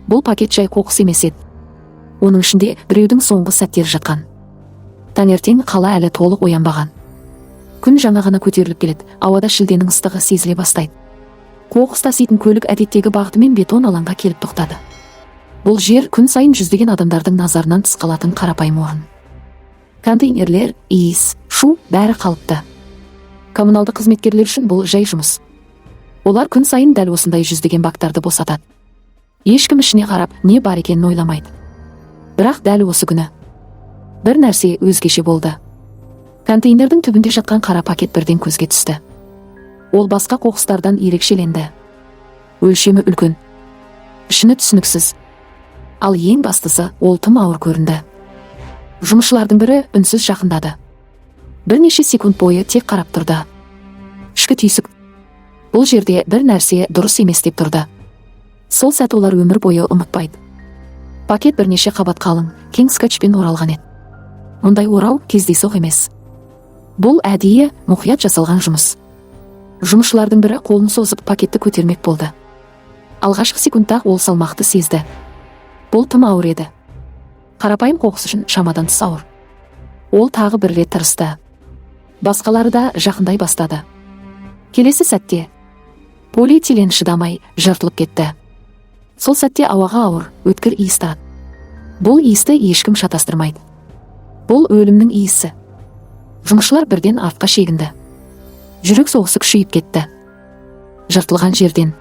Бұл пакет жай қоқыс емес еді. Оның ішінде біреудің соңғы сәттері жатқан. Таңертең қала әлі толық оянбаған. Күн жаңа ғана көтеріліп келеді, ауада шілденің ыстығы сезіле бастайды. Қоқыс таситын көлік әдеттегі бағытымен бетон алаңға келіп тоқтады. Бұл жер күн сайын жүздеген адамдардың назарынан тыс қалатын қарапайым орын. Контейнерлер, иіс, шу бәрі қалыпты. Коммуналды қызметкерлер үшін бұл жай жұмыс. Олар күн сайын дәл осындай жүздеген бактарды босатады. Ешкім ішіне қарап, не бар екенін ойламайды. Бірақ дәл осы күні бір нәрсе өзгеше болды. Контейнердің түбінде жатқан қара пакет бірден көзге түсті. Ол басқа қоқыстардан ерекшеленді. Өлшемі үлкен, пішіні түсініксіз. Ал ең бастысы, ол тым ауыр көрінді. Жұмысшылардың бірі үнсіз жақындады. Бірнеше секунд бойы тек қарап тұрды. Ішкі түйсік, бұл жерде бір нәрсе дұрыс емес деп тұрды. Сол сәт олар өмір бойы ұмытпайды. Пакет бірнеше қабат қалың, кең скотчпен оралған еді. Мұндай орау кездейсоқ емес. Бұл әдейі мұқият жасалған жұмыс. Жұмысшылардың бірі қолын созып пакетті көтермек болды. Алғашқы секундта ол салмақты сезді. Бұл тым ауыр еді. Қарапайым қоқыс үшін шамадан тыс ауыр. Ол тағы бір рет тырысты. Басқалары да жақындай бастады. Келесі сәтте полиэтилен шыдамай жыртылып кетті. Сол сәтте ауаға ауыр, өткір иіс тарады. Бұл иісті ешкім шатастырмайды. Бұл өлімнің иісі. Жұмысшылар бірден артқа шегінді. Жүрек соғысы күшейіп кетті. Жыртылған жерден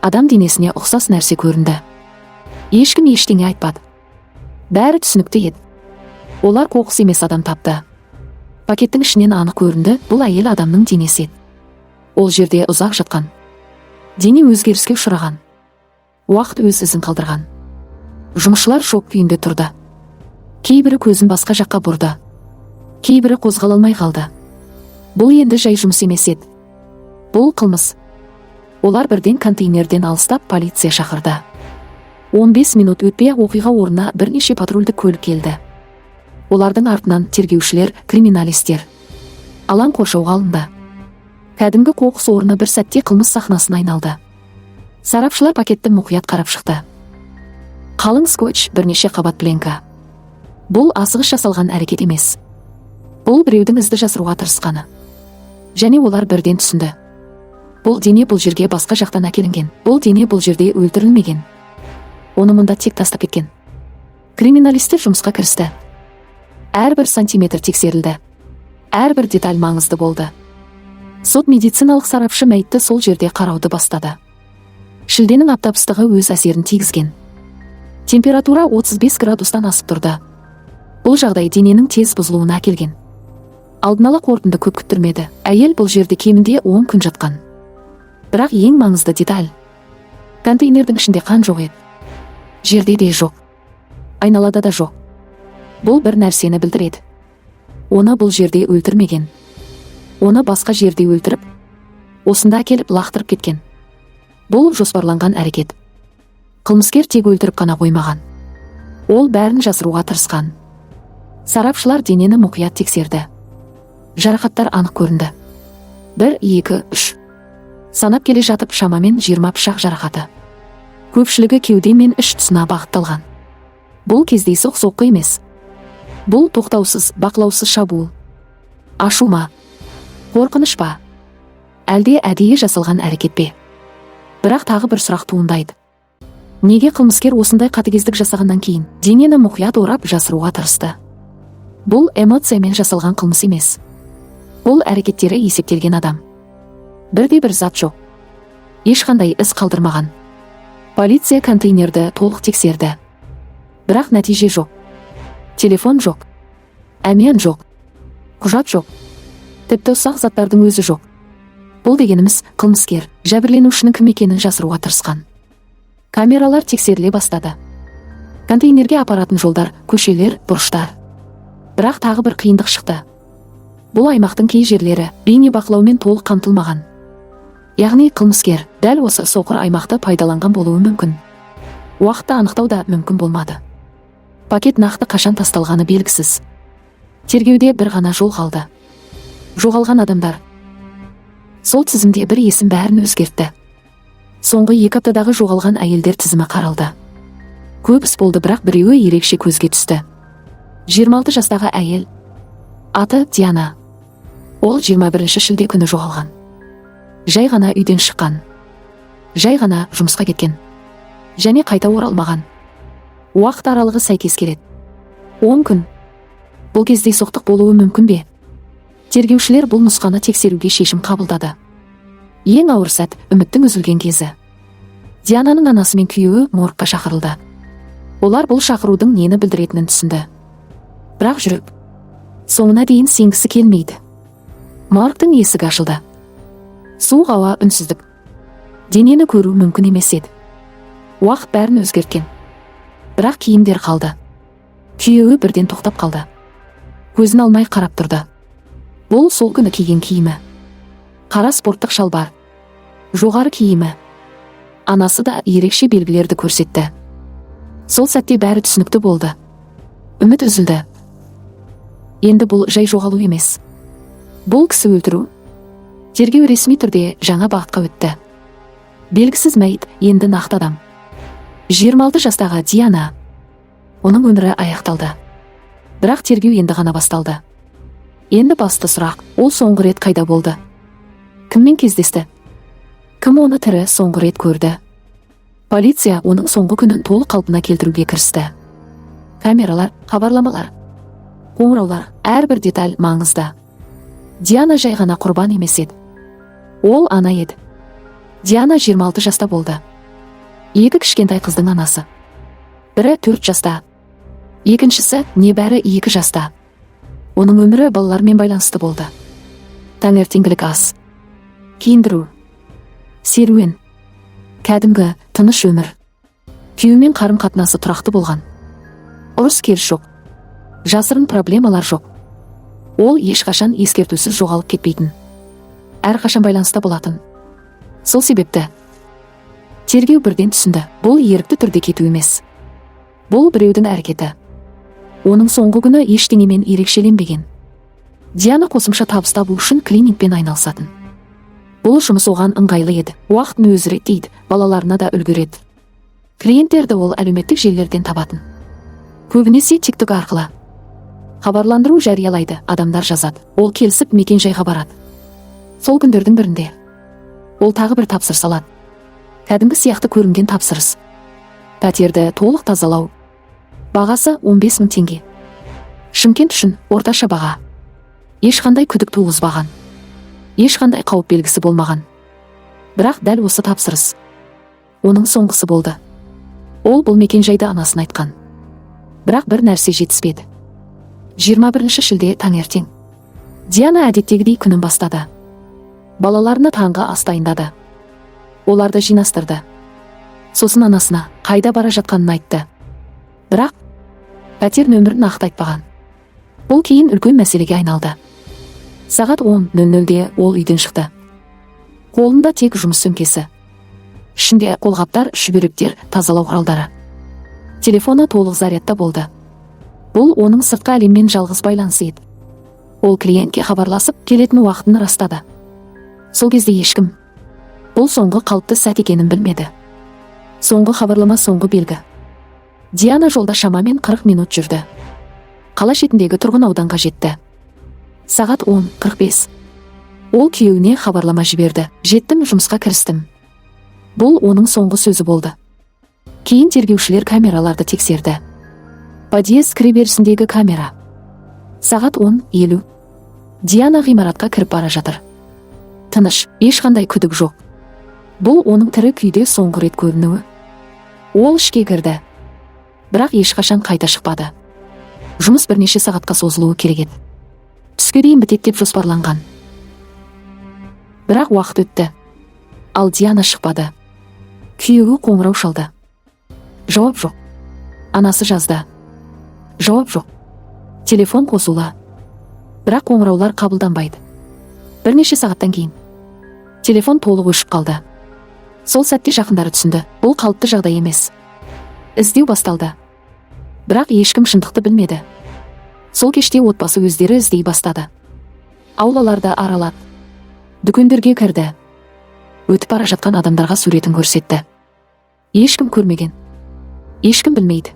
адам денесіне ұқсас нәрсе көрінді. Ешкім ештеңе айтпады. Бәрі түсінікті еді. Олар қоқыс емес адам тапты. Пакеттің ішінен анық көрінді, бұл әйел адамның денесі еді. Ол жерде ұзақ жатқан. Дене өзгеріске ұшыраған. Уақыт өз ізін қалдырған. Жұмысшылар шок күйінде тұрды. Кейбірі көзін басқа жаққа бұрды. Кейбірі қозғала алмай қалды. Бұл енді жай жұмыс емес еді. Бұл қылмыс. Олар бірден контейнерден алыстап полиция шақырды. 15 минут өтпей оқиға орнына бірнеше патрульдік көлік келді. Олардың артынан тергеушілер, криминалистер. Алаң қоршауға алынды. Кәдімгі қоқыс орны бір сәтте қылмыс сахнасына айналды. Сарапшылар пакетті мұқият қарап шықты. Қалың скотч, бірнеше қабат пленка. Бұл асығыс жасалған әрекет емес. Бұл біреудің ізді жасыруға тырысқаны. Және олар бірден түсінді. Бұл дене бұл жерге басқа жақтан әкелінген. Бұл дене бұл жерде өлтірілмеген. Оны мұнда тек тастап кеткен. Криминалистер жұмысқа кірісті. Әрбір сантиметр тексерілді. Әрбір деталь маңызды болды. Сот медициналық сарапшы мәйітті сол жерде қарауды бастады. Шілденің аптап ыстығы өз әсерін тигізген. Температура 35 градустан асып тұрды. Бұл жағдай дененің тез бұзылуына әкелген. Алдын ала қорытынды көп күттірмеді. Әйел бұл жерде кемінде 10 күн жатқан. Бірақ ең маңызды деталь. Контейнердің ішінде қан жоқ еді. Жерде де жоқ. Айналада да жоқ. Бұл бір нәрсені білдіреді. Оны бұл жерде өлтірмеген. Оны басқа жерде өлтіріп, осында әкеліп лақтырып кеткен. Бұл жоспарланған әрекет. Қылмыскер тек өлтіріп қана қоймаған. Ол бәрін жасыруға тырысқан. Сарапшылар денені мұқият тексерді. Жарақаттар анық көрінді. 1, 2, 3. Санап келе жатып шамамен 20 пышақ жарақаты. Көпшілігі кеуде мен іш тұсына бағытталған. Бұл кездейсоқ соққы емес. Бұл тоқтаусыз, бақылаусыз шабуыл. Ашу ма? Қорқыныш па? Әлде әдейі жасалған әрекет пе? Бірақ тағы бір сұрақ туындайды. Неге қылмыскер осындай қатыгездік жасағаннан кейін денені мұқият орап жасыруға тырысты? Бұл эмоциямен жасалған қылмыс емес. Бұл әрекеттері есептелген адам. Бірде-бір зат жоқ. Ешқандай із қалдырмаған. Полиция контейнерді толық тексерді. Бірақ нәтиже жоқ. Телефон жоқ. Әмиян жоқ. Құжат жоқ. Тіпті ұсақ заттардың өзі жоқ. Бұл дегеніміз қылмыскер жәбірленушінің кім екенін жасыруға тырысқан. Камералар тексеріле бастады. Контейнерге апаратын жолдар, көшелер, бұрыштар. Бірақ тағы бір қиындық шықты. Бұл аймақтың кей жерлері бейне бақылаумен толық қамтылмаған. Яғни қылмыскер дәл осы соқыр аймақты пайдаланған болуы мүмкін. Уақытты анықтау да мүмкін болмады. Пакет нақты қашан тасталғаны белгісіз. Тергеуде бір ғана жол қалды. Жоғалған адамдар. Сол тізімде бір есім бәрін өзгертті. Соңғы 2 аптадағы жоғалған әйелдер тізімі қаралды. Көп іс болды, бірақ біреуі ерекше көзге түсті. 26 жастағы әйел. Аты Диана. Ол 21 шілде күні жоғалған. Жай ғана үйден шыққан. Жай ғана жұмысқа кеткен. Және қайта оралмаған. Уақыт аралығы сәйкес келеді. 10 күн. Бұл кездейсоқтық болуы мүмкін бе? Тергеушілер бұл нұсқаны тексеруге шешім қабылдады. Ең ауыр сәт үміттің үзілген кезі. Диананың анасы мен күйеуі моргқа шақырылды. Олар бұл шақырудың нені білдіретінін түсінді. Бірақ жүріп, соңына дейін сенгісі келмейді. Моргтың есігі ашылды. Суық ауа, үнсіздік. Денені көру мүмкін емес еді. Уақыт бәрін өзгерткен. Бірақ киімдер қалды. Күйеуі бірден тоқтап қалды. Көзін алмай қарап тұрды. Бұл сол күні киген киімі. Қара спорттық шалбар. Жоғары киімі. Анасы да ерекше белгілерді көрсетті. Сол сәтте бәрі түсінікті болды. Үміт үзілді. Енді бұл жай жоғалу емес. Бұл кісі өлтіру. Тергеу ресми түрде жаңа бағытқа өтті. Белгісіз мәйіт енді нақты адам. 26 жастағы Диана. Оның өмірі аяқталды. Бірақ тергеу енді ғана басталды. Енді басты сұрақ, ол соңғы рет қайда болды? Кіммен кездесті? Кім оны тірі соңғы рет көрді? Полиция оның соңғы күнін толық қалпына келтіруге кірісті. Камералар, хабарламалар, қоңыраулар, әрбір деталь маңызды. Диана жай ғана құрбан емес еді. Ол ана еді. Диана 26 жаста болды. Екі кішкентай қыздың анасы. Бірі 4 жаста. Екіншісі небәрі 2 жаста. Оның өмірі балалармен байланысты болды. Таңертеңгілік ас, киіндіру, серуен, кәдімгі тыныш өмір. Күйеуімен қарым-қатынасы тұрақты болған. Ұрыс-керіс жоқ. Жасырын проблемалар жоқ. Ол ешқашан ескертусіз жоғалып кетпейтін. Әрқашан байланыста болатын. Сол себепті тергеу бірден түсінді. Бұл ерікті түрде кету емес. Бұл біреудің әрекеті. Оның соңғы күні ештеңемен ерекшеленбеген. Диана қосымша табыс табу үшін клиникпен айналысатын. Бұл жұмыс оған ыңғайлы еді. Уақытын өзі реттейді, балаларына да үлгереді. Клиенттерді ол әлеуметтік желілерден табатын. Көбінесе TikTok арқылы. Хабарландыру жариялайды, адамдар жазады. Ол келісіп мекен-жайға барады. Сол күндердің бірінде ол тағы бір тапсырыс алады. Кәдімгі сияқты көрінген тапсырыс. Пәтерді толық тазалау. Бағасы 15 000 теңге. Шымкент үшін орташа баға. Ешқандай күдік туғызбаған. Ешқандай қауіп белгісі болмаған. Бірақ дәл осы тапсырыс оның соңғысы болды. Ол бұл мекен-жайды анасын айтқан. Бірақ бір нәрсе жетіспеді. 21 шілде таңертең. Диана әдеттегідей күнін бастады. Балаларына таңғы ас дайындады. Оларды жинастырды. Сосын анасына қайда бара жатқанын айтты. Бірақ пәтер нөмірін нақты айтпаған. Бұл кейін үлкен мәселеге айналды. Сағат 10:00-де ол үйден шықты. Қолында тек жұмыс сөмкесі. Ішінде қолғаптар, шүберектер, тазалау құралдары. Телефоны толық зарядта болды. Бұл оның сыртқы әлеммен жалғыз байланысы еді. Ол клиентке хабарласып, келетін уақытын растады. Сол кезде ешкім бұл соңғы қалыпты сәт екенін білмеді. Соңғы хабарлама, соңғы белгі. Диана жолда шамамен 40 минут жүрді. Қала шетіндегі тұрғын ауданға жетті. Сағат 10:45. Ол күйеуіне хабарлама жіберді. Жеттім, жұмысқа кірістім. Бұл оның соңғы сөзі болды. Кейін тергеушілер камераларды тексерді. Подъезд кіреберісіндегі камера. Сағат 10:50. Диана ғимаратқа кіріп бара жатыр. Тыныш, ешқандай күдік жоқ. Бұл оның тірі күйде соңғы рет көрінуі. Ол ішке кірді. Бірақ ешқашан қайта шықпады. Жұмыс бірнеше сағатқа созылуы керек еді. Түске дейін бітеді деп жоспарланған. Бірақ уақыт өтті. Ал Диана шықпады. Күйеуі қоңырау шалды. Жауап жоқ. Анасы жазды. Жауап жоқ. Телефон қосулы. Бірақ қоңыраулар қабылданбайды. Бірнеше сағаттан кейін телефон толық өшіп қалды. Сол сәтте жақындары түсінді. Бұл қалыпты жағдай емес. Іздеу басталды. Бірақ ешкім шындықты білмеді. Сол кеште отбасы өздері іздей бастады. Аулаларды аралады. Дүкендерге кірді. Өтіп бара жатқан адамдарға суретін көрсетті. Ешкім көрмеген. Ешкім білмейді.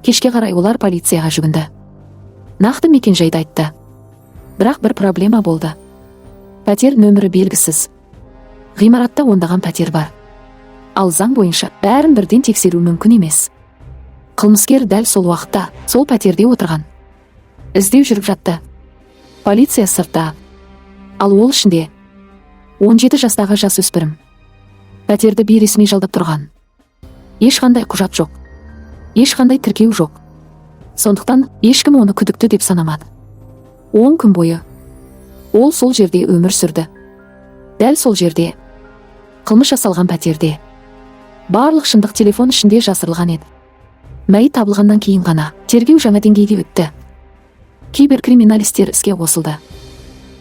Кешке қарай олар полицияға жүгінді. Нақты мекен-жайды айтты. Бірақ бір проблема болды. Пәтер нөмірі белгісіз. Ғимаратта ондаған пәтер бар. Ал заң бойынша бәрін бірден тексеру мүмкін емес. Қылмыскер дәл сол уақытта сол пәтерде отырған. Іздеу жүріп жатты. Полиция сыртта. Ал ол ішінде 17 жастағы жасөспірім. Пәтерді бейресми жалдап тұрған. Ешқандай құжат жоқ. Ешқандай тіркеу жоқ. Сондықтан ешкім оны күдікті деп санамады. 10 күн бойы ол сол жерде өмір сүрді. Дәл сол жерде, қылмыс жасалған пәтерде. Барлық шындық телефон ішінде жасырылған еді. Мәйіт табылғаннан кейін ғана тергеу жаңа деңгейге өтті. Киберкриминалистер іске қосылды.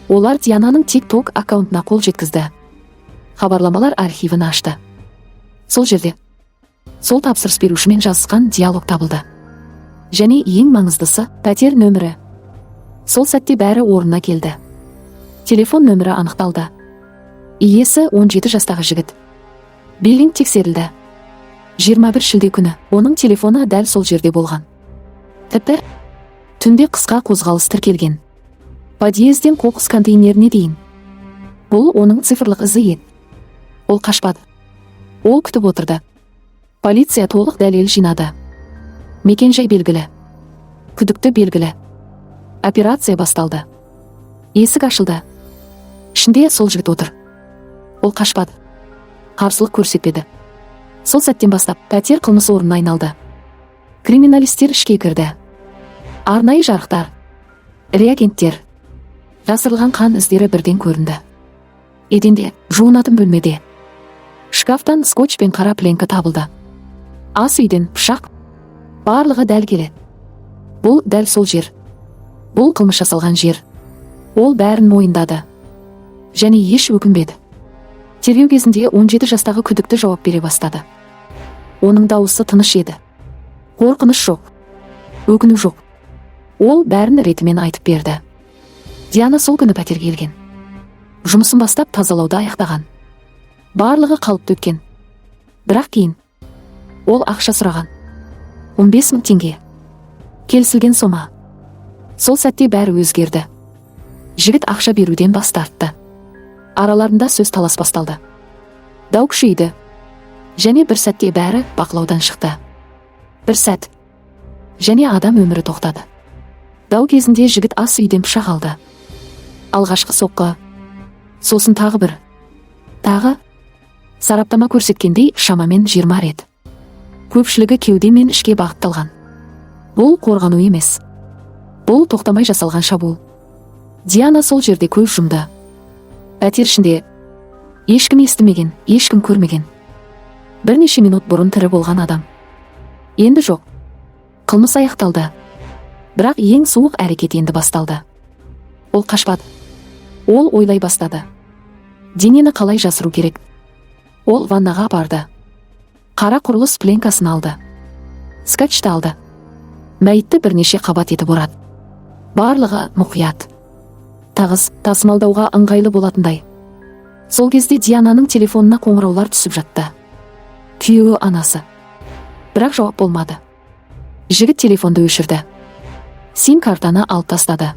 Олар Диананың TikTok аккаунтына қол жеткізді. Хабарламалар архивін ашты. Сол жерде сол тапсырыс берушімен жазысқан диалог табылды. Және ең маңыздысы пәтер нөмірі. Сол сәтте бәрі орнына келді. Телефон нөмірі анықталды. Иесі 17 жастағы жігіт. Биллинг тексерілді. 21 шілде күні оның телефоны дәл сол жерде болған. Тіпті түнде қысқа қозғалыс тіркелген. Подъезден қоқыс контейнеріне дейін. Бұл оның цифрлық ізі еді. Ол қашпады. Ол күтіп отырды. Полиция толық дәлел жинады. Мекен-жай белгілі. Күдікті белгілі. Операция басталды. Есік ашылды. Ішінде сол жігіт отыр. Ол қашпады. Қарсылық көрсетпеді. Сол сәттен бастап пәтер қылмыс орнына айналды. Криминалистер ішке кірді. Арнайы жарықтар, реагенттер, жасырылған қан іздері бірден көрінді. Еденде, жуынатын бөлмеде. Шкафтан скотч пен қара пленка табылды. Ас үйден пышақ. Барлығы дәл келеді. Бұл дәл сол жер. Бұл қылмыс жасалған жер. Ол бәрін мойындады. Және еш өкінбеді. Тергеу кезінде 17 жастағы күдікті жауап бере бастады. Оның дауысы тыныш еді. Қорқыныш жоқ. Өкіну жоқ. Ол бәрін ретімен айтып берді. Диана сол күні пәтерге келген. Жұмысын бастап тазалауды аяқтаған. Барлығы қалыпты өткен. Бірақ кейін ол ақша сұраған. 15 000 теңге. Келісілген сома. Сол сәтте бәрі өзгерді. Жігіт ақша беруден бас тартты. Араларында сөз талас басталды. Дау күшейді. Және бір сәтте бәрі бақылаудан шықты. Бір сәт. Және адам өмірі тоқтады. Дау кезінде жігіт ас үйден пышақ алды. Алғашқы соққы. Сосын тағы бір. Тағы. Сараптама көрсеткендей шамамен 20 рет. Көпшілігі кеуде мен ішке бағытталған. Бұл қорғану емес. Бұл тоқтамай жасалған шабуыл. Диана сол жерде көз жұмды. Пәтер ішінде ешкім естімеген, ешкім көрмеген. Бірнеше минут бұрын тірі болған адам. Енді жоқ. Қылмыс аяқталды. Бірақ ең суық әрекет енді басталды. Ол қашпады. Ол ойлай бастады. Денені қалай жасыру керек? Ол ваннаға барды. Қара құрылыс пленкасын алды. Скотчты алды. Мәйітті бірнеше қабат етіп орады. Барлығы мұқият. Тағыз тасымалдауға ыңғайлы болатындай. Сол кезде Диананың телефонына қоңыраулар түсіп жатты. Күйеуі анасы. Бірақ жауап болмады. Жігіт телефонды өшірді. Сим-картаны алып тастады.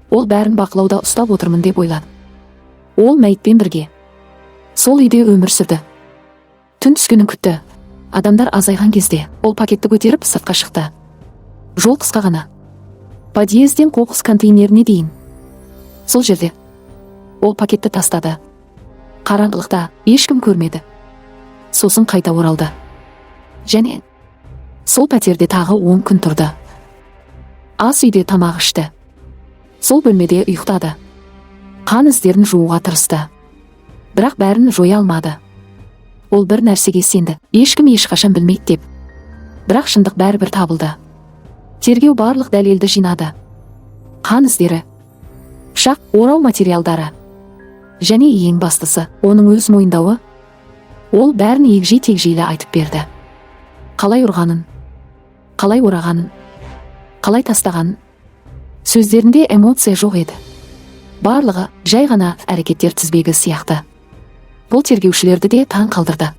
Ол бәрін бақылауда ұстап отырмын деп ойлады. Ол мәйітпен бірге сол үйде өмір сүрді. Түн түскенін күтті. Адамдар азайған кезде ол пакетті көтеріп сыртқа шықты. Жол қысқа ғана. Подъезден қоқыс контейнеріне дейін. Сол жерде ол пакетті тастады. Қараңғылықта ешкім көрмеді. Сосын қайта оралды. Және сол пәтерде тағы 10 күн тұрды. Ас үйде тамақ ішті. Сол бөлмеде ұйықтады. Қан іздерін жууға тырысты. Бірақ бәрін жоя алмады. Ол бір нәрсеге сенді. Ешкім ешқашан білмейді деп. Бірақ шындық бәрібір табылды. Тергеу барлық дәлелді жинады. Қан іздері, пышақ, орау материалдары. Және ең бастысы, оның өз мойындауы. Ол бәрін егжей-тегжейлі айтып берді. Қалай ұрғанын, қалай орағанын, қалай тастағанын. Сөздерінде эмоция жоқ еді. Барлығы жай ғана әрекеттер тізбегі сияқты. Бұл тергеушілерді де таң қалдырды.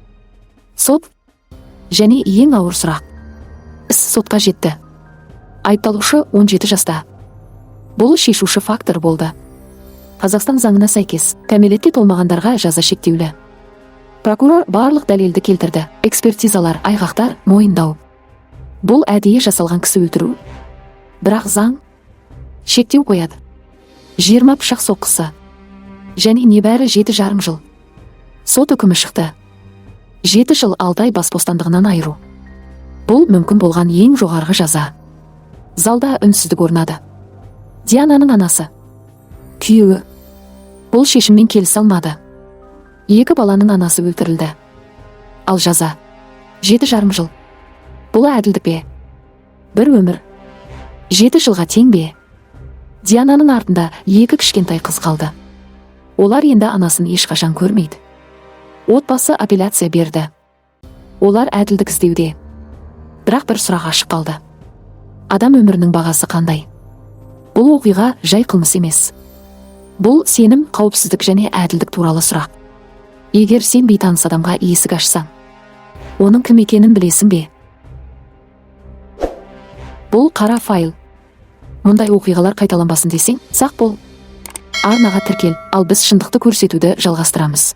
Сот және ең ауыр сұрақ. Іс сотқа жетті. Айыпталушы 17 жаста. Бұл шешуші фактор болды. Қазақстан заңына сәйкес, кәмелетке толмағандарға жаза шектеулі. Прокурор барлық дәлелді келтірді. Экспертизалар, айғақтар, мойындау. Бұл әдейі жасалған кісі өлтіру. Бірақ заң шектеу қояды. 20 пышақ соққысы. Және небәрі 7,5 жыл. Сот үкімі шықты. 7 жыл 6 ай бас бостандығынан айыру. Бұл мүмкін болған ең жоғарғы жаза. Залда үнсіздік орнады. Диананың анасы, күйеуі, бұл шешіммен келісе алмады. 2 баланың анасы өлтірілді. Ал жаза 7,5 жыл. Бұл әділдік пе? Бір өмір 7 жылға тең бе? Диананың артында 2 кішкентай қыз қалды. Олар енді анасын ешқашан көрмейді. Отбасы апелляция берді. Олар әділдік іздеуде. Бірақ бір сұрақ ашық қалды. Адам өмірінің бағасы қандай? Бұл оқиға жай қылмыс емес. Бұл сенім, қауіпсіздік және әділдік туралы сұрақ. Егер сен бейтаныс адамға есік ашсаң, оның кім екенін білесің бе? Бұл қара файл. Мұндай оқиғалар қайталанбасын десең, сақ бол. Арнаға тіркел, ал біз шындықты көрсетуді жалғастырамыз.